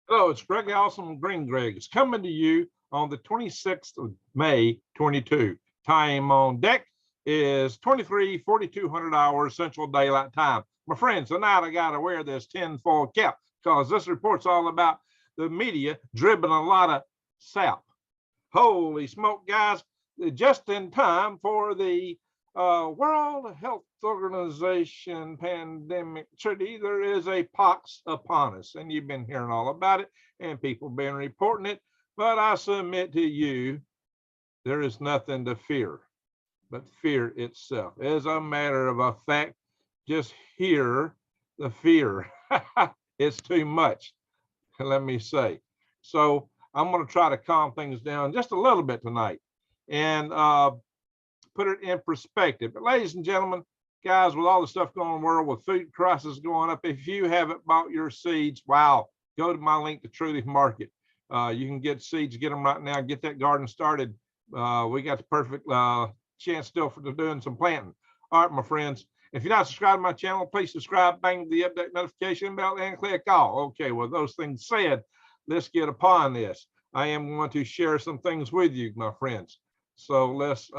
Hello, it's Greg Awesome Green Greg. It's coming to you on the 26th of May, 22. Time on deck is 2200 hours Central Daylight Time. My friends, tonight I got to wear this tinfoil cap because this report's all about the media dribbling a lot of sap. Holy smoke, guys, just in time for the World Health Organization pandemic treaty. There is a pox upon us, and you've been hearing all about it, and people been reporting it. But I submit to you, there is nothing to fear but fear itself. As a matter of a fact, just hear the fear. It's too much, let me say. So I'm going to try to calm things down just a little bit tonight and put it in perspective. But ladies and gentlemen, guys, with all the stuff going on in the world, with food prices going up, if you haven't bought your seeds, wow, go to my link to Truly Market. You can get seeds, get them right now, get that garden started. We got the perfect chance still for doing some planting. All right, my friends, if you're not subscribed to my channel, please subscribe, bang the update notification bell, and click all. Okay, with those things said, let's get upon this. I am going to share some things with you, my friends. So let's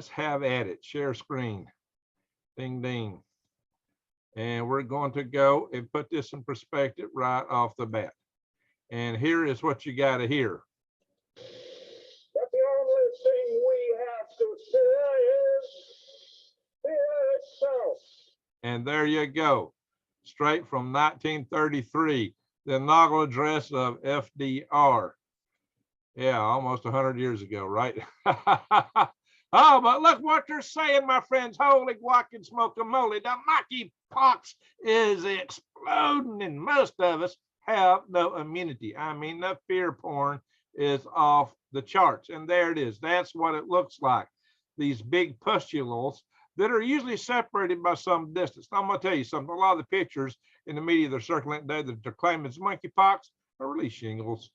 have at it. Share screen. Ding, ding. And we're going to go and put this in perspective right off the bat. And here is what you got to hear. But the only thing we have to fear is fear itself. And there you go. Straight from 1933, the inaugural address of FDR. Yeah, almost 100 years ago, right? Oh, but look what they're saying, my friends. Holy guacamole, smoke-a-moly. The monkey pox is exploding, and most of us have no immunity. I mean, the fear porn is off the charts. And there it is. That's what it looks like. These big pustules that are usually separated by some distance. Now, I'm going to tell you something. A lot of the pictures in the media that are circulating today that they're claiming it's monkeypox are really shingles.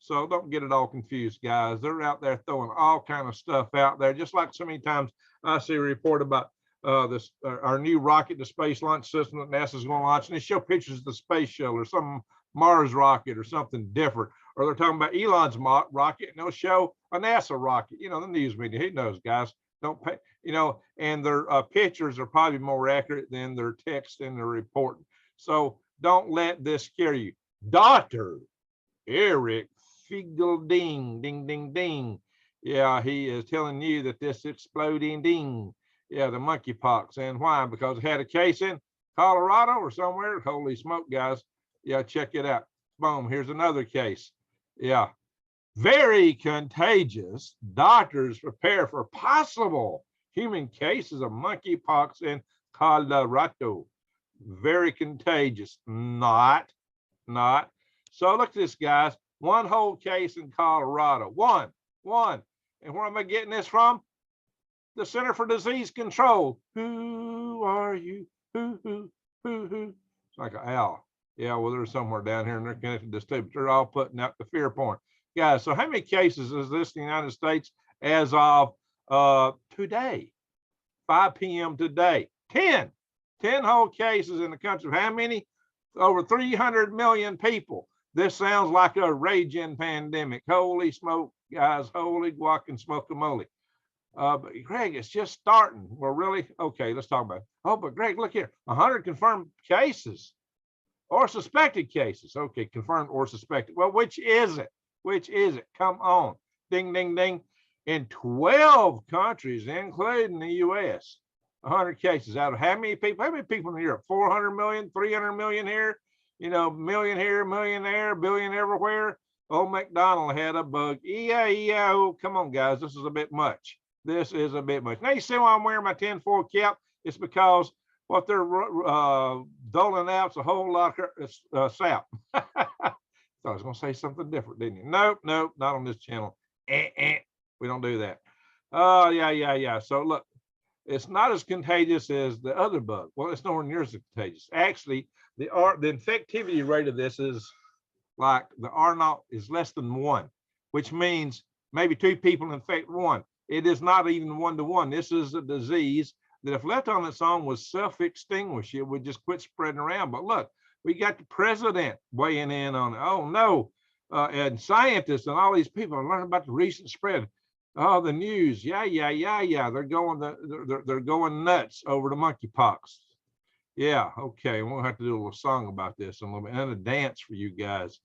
So don't get it all confused, guys. They're out there throwing all kind of stuff out there, just like so many times I see a report about this our new rocket, the space launch system that NASA's going to launch, and they show pictures of the space shuttle or some Mars rocket or something different. Or they're talking about Elon's rocket, and they'll show a NASA rocket. You know, the news media, he knows, guys. Don't pay, you know, and their pictures are probably more accurate than their text and their reporting. So don't let this scare you. Dr. Eric Fiegelding, ding, ding, ding. Yeah, he is telling you that this exploding ding. Yeah, the monkeypox. And why? Because it had a case in Colorado or somewhere. Holy smoke, guys. Yeah, check it out. Boom, here's another case. Yeah, very contagious. Doctors prepare for possible human cases of monkeypox in Colorado. Very contagious. Not. So look at this, guys. One whole case in Colorado. One. And where am I getting this from? The Center for Disease Control. Who are you? Who? It's like an owl. Yeah, well, they're somewhere down here and they're connected to this too, but they're all putting out the fear porn. Guys, so how many cases is this in the United States as of today? 5 p.m. today. 10 whole cases in the country. How many? Over 300 million people. This sounds like a raging pandemic. Holy smoke, guys. Holy guacamole, smoke-a-moly. But Greg, it's just starting. Well, really? Okay, let's talk about it. Oh, but Greg, look here. 100 confirmed cases or suspected cases. Okay, confirmed or suspected. Well, which is it? Come on. Ding, ding, ding. In 12 countries, including the U.S., 100 cases out of how many people? How many people in Europe? 400 million, 300 million here? You know, million here, million there, billion everywhere. Old McDonald had a bug. E-I-E-I-O. Come on, guys. This is a bit much. Now, you see why I'm wearing my tinfoil cap? It's because what they're doling out is a whole lot of sap. So I was going to say something different, didn't you? Nope, not on this channel. We don't do that. Oh, yeah. So look, it's not as contagious as the other bug. Well, it's nowhere near as contagious. Actually, the infectivity rate of this is like the R0 is less than 1, which means maybe 2 people infect 1. It is not even 1-to-1. This is a disease that if left on its own was self-extinguish, it would just quit spreading around. But look, We got the president weighing in on it. Oh no. And scientists and all these people are learning about the recent spread. Oh, the news. Yeah. They're going nuts over the monkeypox. Yeah, okay. We'll have to do a little song about this in a little bit and a dance for you guys.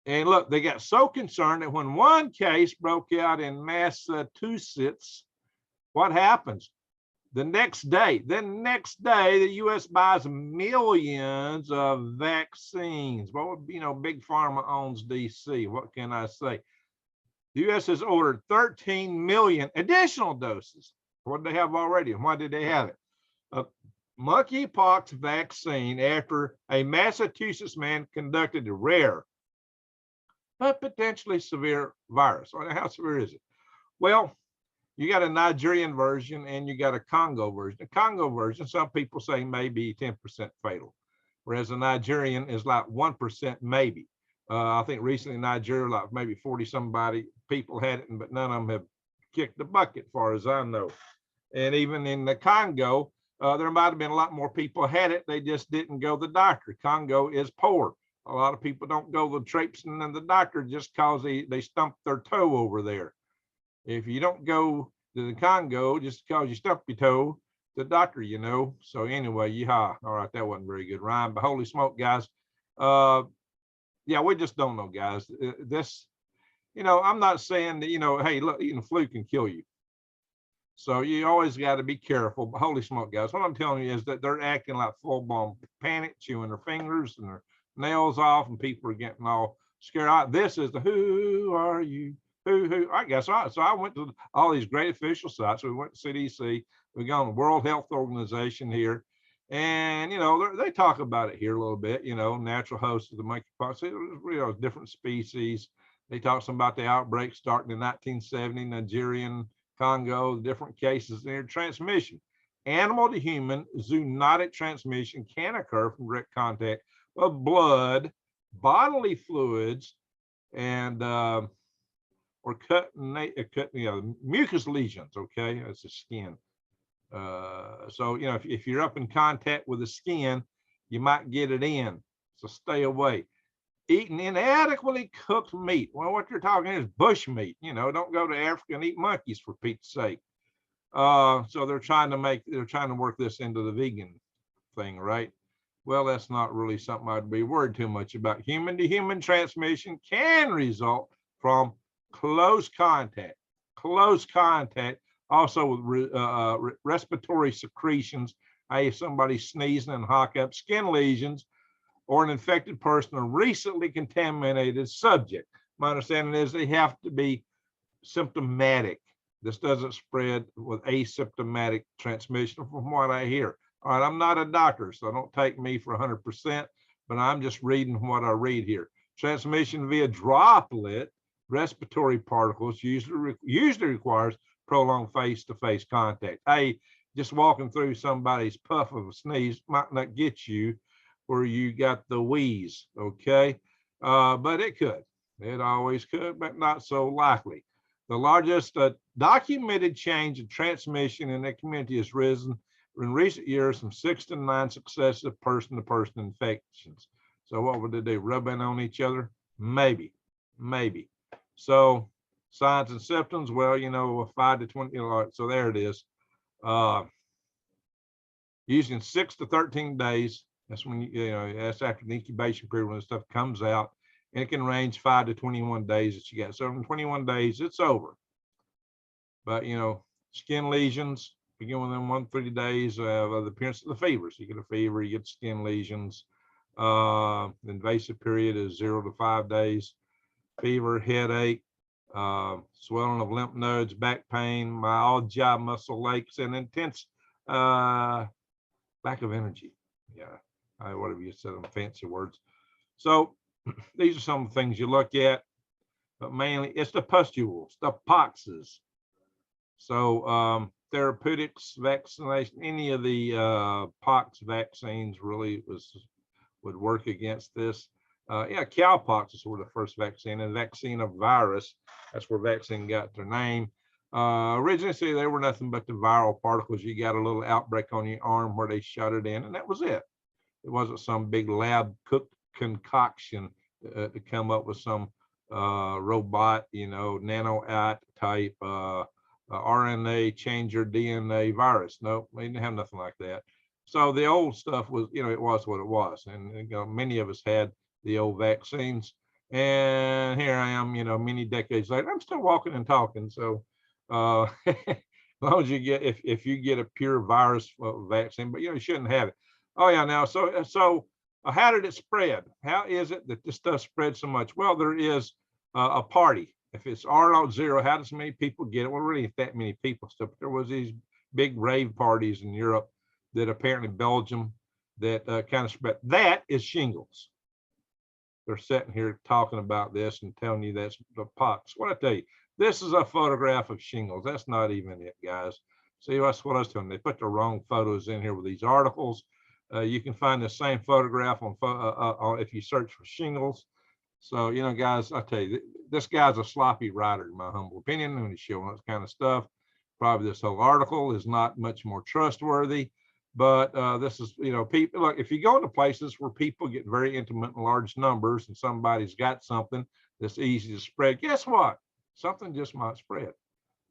And look, they got so concerned that when one case broke out in Massachusetts, what happens? The next day, the U.S. buys millions of vaccines. Well, Big Pharma owns D.C. What can I say? The U.S. has ordered 13 million additional doses. What did they have already? And why did they have it? A monkeypox vaccine after a Massachusetts man conducted a rare but potentially severe virus. How severe is it? Well, you got a Nigerian version and you got a Congo version. The Congo version, some people say may be 10% fatal, whereas the Nigerian is like 1% maybe. I think recently in Nigeria, like maybe 40 somebody people had it, but none of them have kicked the bucket, as far as I know. And even in the Congo, there might have been a lot more people had it. They just didn't go to the doctor. Congo is poor. A lot of people don't go to the traipsing and the doctor just because they stumped their toe over there. If you don't go to the Congo just because you stumped your toe, the doctor, So anyway, yeehaw. All right, that wasn't very good rhyme, but holy smoke, guys. Yeah, we just don't know, guys. This, I'm not saying that, hey, look, eating flu can kill you. So you always got to be careful. But holy smoke, guys, what I'm telling you is that they're acting like full-blown panic, chewing their fingers and their nails off, and people are getting all scared. This is the who are you? Who? I guess right. So I went to all these great official sites. We went to CDC. We got on the World Health Organization here. And, they talk about it here a little bit, natural host of the monkeypox, different species. They talk some about the outbreak starting in 1970, Nigerian, Congo, different cases, their transmission. Animal to human zoonotic transmission can occur from direct contact of blood, bodily fluids, and or mucus lesions. Okay, that's the skin. So if you're up in contact with the skin, you might get it in. So stay away. Eating inadequately cooked meat. Well, what you're talking is bush meat. Don't go to Africa and eat monkeys, for Pete's sake. So they're trying to work this into the vegan thing, right? Well, that's not really something I'd be worried too much about. Human to human transmission can result from close contact. Also with respiratory secretions, i.e. somebody sneezing and hock up, skin lesions, or an infected person, a recently contaminated subject. My understanding is they have to be symptomatic. This doesn't spread with asymptomatic transmission from what I hear. All right, I'm not a doctor, so don't take me for 100%, but I'm just reading what I read here. Transmission via droplet respiratory particles usually requires prolonged face-to-face contact. Hey, just walking through somebody's puff of a sneeze might not get you where you got the wheeze, okay? But it could. It always could, but not so likely. The largest documented change in transmission in the community has risen in recent years from 6 to 9 successive person-to-person infections. So what would they do? Rubbing on each other? Maybe. So signs and symptoms, well, 5 to 20, so there it is. Using 6 to 13 days, that's when, that's after the incubation period when the stuff comes out. And it can range 5 to 21 days that you get. So in 21 days, it's over. But, skin lesions, begin within 130 days of the appearance of the fever. So you get a fever, you get skin lesions. The invasive period is 0 to 5 days. Fever, headache, swelling of lymph nodes, back pain, mild jaw muscle aches, and intense lack of energy. Yeah, whatever you said, them fancy words. So these are some of the things you look at, but mainly it's the pustules, the poxes. So therapeutics, vaccination, any of the pox vaccines really would work against this. Cowpox is where the first vaccine, and vaccine of virus, that's where vaccine got their name. Originally, they were nothing but the viral particles. You got a little outbreak on your arm where they shot it in, and that was it. It wasn't some big lab cooked concoction to come up with some robot, you know, nano-at type RNA changer DNA virus. Nope, we didn't have nothing like that. So the old stuff was, you know, it was what it was. And you know, many of us had the old vaccines. And here I am, you know, many decades later, I'm still walking and talking. So as long as you get, if you get a pure virus vaccine, but you know, you shouldn't have it. Oh yeah, now, so how did it spread? How is it that this stuff spread so much? Well, there is a party. If it's R0, how does many people get it? Well, really, if that many people still, but there was these big rave parties in Europe that apparently Belgium that kind of spread. That is shingles. They're sitting here talking about this and telling you that's the pox. What I tell you, this is a photograph of shingles. That's not even it, guys. See, that's what I was telling you. They put the wrong photos in here with these articles. You can find the same photograph on if you search for shingles. So, you know, guys, I tell you, this guy's a sloppy writer, in my humble opinion, when he's showing this kind of stuff. Probably this whole article is not much more trustworthy. But this is, you know, people, look, if you go into places where people get very intimate in large numbers and somebody's got something that's easy to spread, guess what? Something just might spread.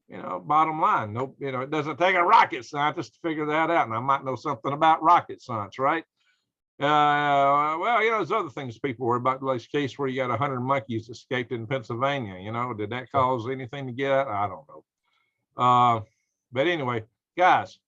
You know, bottom line, no, you know, it doesn't take a rocket scientist to figure that out. And I might know something about rocket science, right? Well, you know, there's other things people worry about. Like this case where you got 100 monkeys escaped in Pennsylvania. You know, did that cause anything to get out? I don't know. But anyway, guys,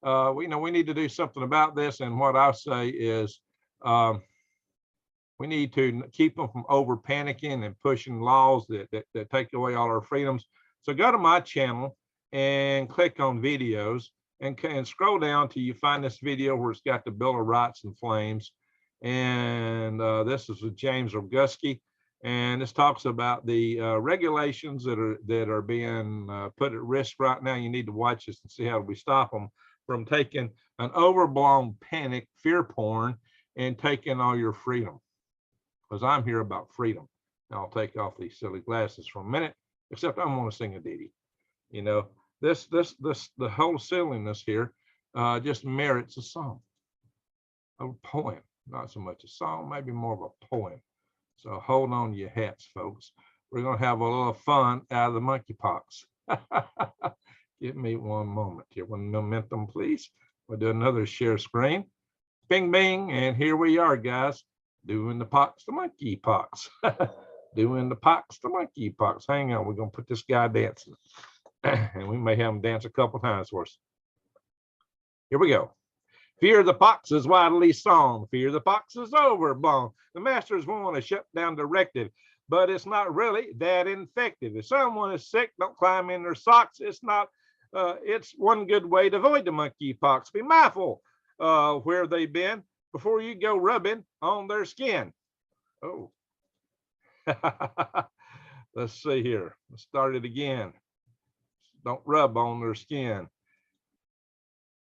you know, we need to do something about this. And what I say is we need to keep them from over panicking and pushing laws that take away all our freedoms. So go to my channel and click on videos and scroll down till you find this video where it's got the Bill of Rights in flames. And this is with James Roguski. And this talks about the regulations that are being put at risk right now. You need to watch this and see how we stop them from taking an overblown panic, fear porn, and taking all your freedom. Because I'm here about freedom. Now I'll take off these silly glasses for a minute, except I want to sing a ditty. You know, the whole silliness here just merits a song, a poem, not so much a song, maybe more of a poem. So hold on to your hats, folks. We're going to have a little fun out of the monkey pox. Give me one moment here. One momentum, please. We'll do another share screen. Bing, bing. And here we are, guys, doing the pox, the monkey pox. Doing the pox, the monkey pox. Hang on. We're going to put this guy dancing. And we may have him dance a couple times for us. Here we go. Fear the pox is widely sung. Fear the pox is overblown. The masters want a shutdown directive, but it's not really that infective. If someone is sick, don't climb in their socks. It's not. It's one good way to avoid the monkey pox. Be mindful where they've been before you go rubbing on their skin. Oh, let's see here. Let's start it again. Don't rub on their skin.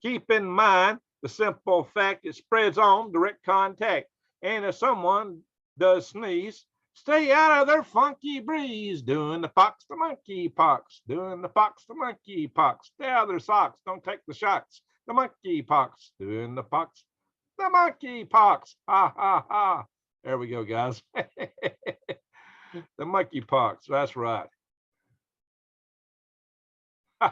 Keep in mind the simple fact it spreads on direct contact. And if someone does sneeze, stay out of their funky breeze. Doing the pox, the monkey pox. Doing the pox, the monkey pox. Stay out of their socks. Don't take the shots. The monkey pox. Doing the pox, the monkey pox. Ha, ha, ha. There we go, guys. The monkey pox. That's right. All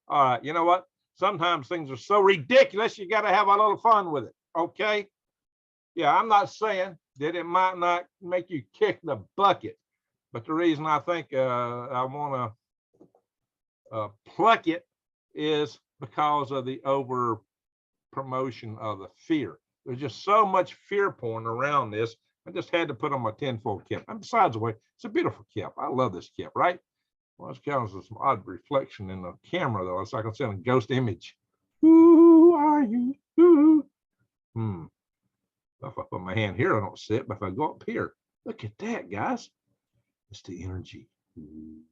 right. You know what? Sometimes things are so ridiculous, you got to have a little fun with it. Okay. Yeah, I'm not saying that it might not make you kick the bucket, but the reason I think I want to pluck it is because of the over promotion of the fear. There's just so much fear porn around this. I just had to put on my tinfoil cap. And besides the way, it's a beautiful cap. I love this cap, right? Well, it's kind of some odd reflection in the camera, though. It's like I'm seeing a ghost image. Who are you? Who? If I put my hand here, I don't see it. But if I go up here, look at that, guys. It's the energy. You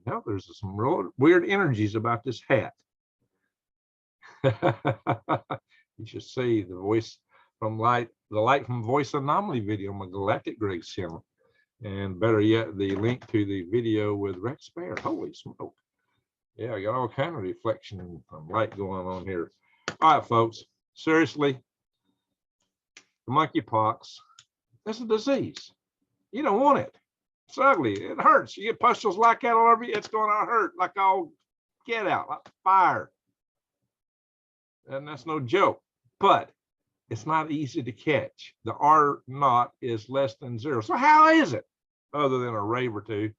know, there's some real weird energies about this hat. You should see the voice from the light from voice anomaly video on my Galactic Greg's channel. And better yet, the link to the video with Rex Bear. Holy smoke. Yeah, I got all kind of reflection and light going on here. All right, folks. Seriously, the monkey pox. That's a disease. You don't want it. It's ugly. It hurts. You get pustules like that all over you. It's going to hurt like all get out, like fire. And that's no joke. But it's not easy to catch. The R naught is less than 0. So how is it, other than a rave or two,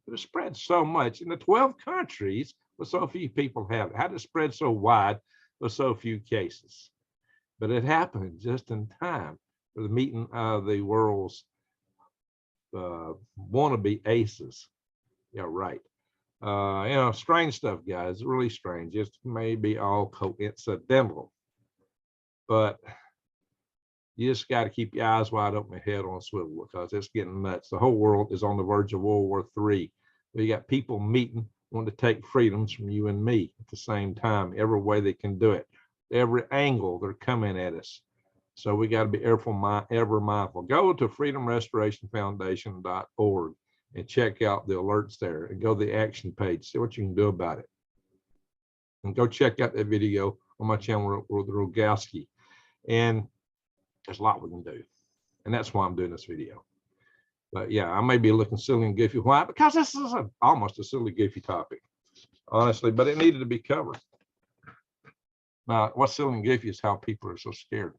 that it spreads so much in the 12 countries with so few people have it? How did it spread so wide with so few cases? But it happened just in time for the meeting of the world's wannabe aces. Yeah, right. Strange stuff, guys. Really strange. It may be all coincidental, but you just got to keep your eyes wide open and head on a swivel, because it's getting nuts. The whole world is on the verge of World War III. We got people meeting, wanting to take freedoms from you and me at the same time, every way they can do it, every angle they're coming at us. So we got to be ever mindful. Go to freedomrestorationfoundation.org and check out the alerts there, and go to the action page, see what you can do about it. And go check out that video on my channel, Roguski. And there's a lot we can do. And that's why I'm doing this video. But yeah, I may be looking silly and goofy. Why? Because this is almost a silly, goofy topic, honestly, but it needed to be covered. Now, what's silly and goofy is how people are so scared.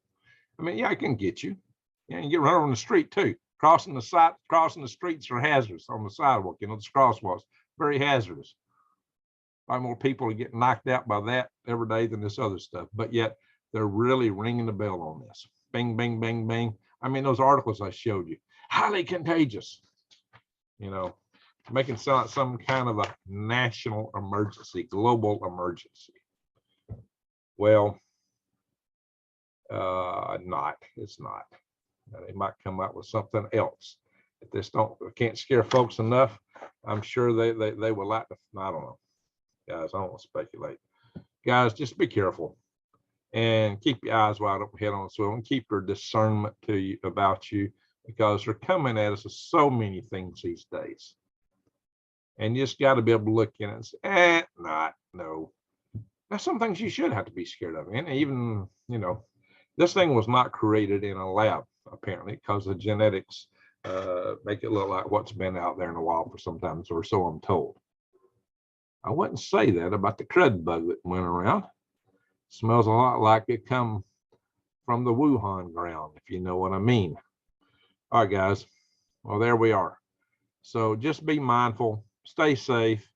I mean, yeah, I can get you. Yeah, you get run over on the street too. Crossing the streets are hazardous on the sidewalk. You know, the crosswalks, very hazardous. Probably more people are getting knocked out by that every day than this other stuff. But yet they're really ringing the bell on this. Bing, bing, bing, bing. I mean, those articles I showed you, highly contagious. You know, making sound some kind of a national emergency, global emergency. Well, it's not. They might come up with something else. If this can't scare folks enough, I'm sure they would like to. I don't know, guys. I don't want to speculate. Guys, just be careful and keep your eyes wide open, head on swivel, and keep your discernment about you, because they're coming at us with so many things these days. And you just got to be able to look in and say, no. There's some things you should have to be scared of. And even, this thing was not created in a lab, apparently, because the genetics make it look like what's been out there in the wild for sometimes, or so I'm told. I wouldn't say that about the crud bug that went around. Smells a lot like it come from the Wuhan ground, if you know what I mean. All right, guys. Well, there we are. So just be mindful, stay safe,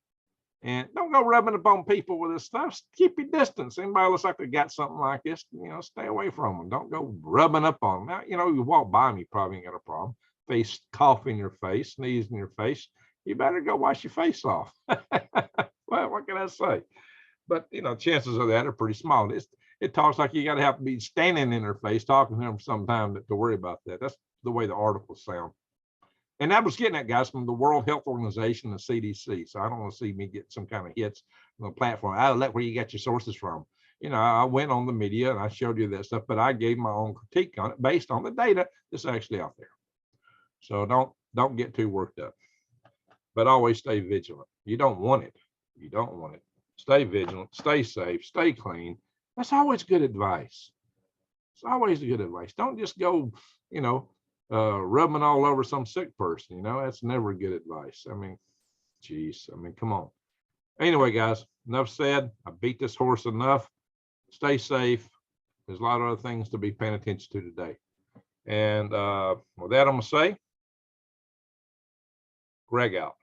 and don't go rubbing up on people with this stuff. Keep your distance. Anybody looks like they got something like this, stay away from them. Don't go rubbing up on them. Now, you walk by them, you probably ain't got a problem. Face, cough in your face, sneeze in your face. You better go wash your face off. Well, what can I say? But, chances of that are pretty small. It talks like you got to have to be standing in their face, talking to them sometime to worry about that. That's the way the articles sound. And that was getting at, guys, from the World Health Organization and CDC. So I don't want to see me get some kind of hits on the platform. I let where you get your sources from. I went on the media and I showed you that stuff, but I gave my own critique on it based on the data that's actually out there. So don't get too worked up, but always stay vigilant. You don't want it. You don't want it. Stay vigilant, stay safe, stay clean. That's always good advice. It's always good advice. Don't just go, rubbing all over some sick person. That's never good advice. I mean, geez, come on. Anyway, guys, enough said. I beat this horse enough. Stay safe. There's a lot of other things to be paying attention to today. And with that, I'm going to say, Greg out.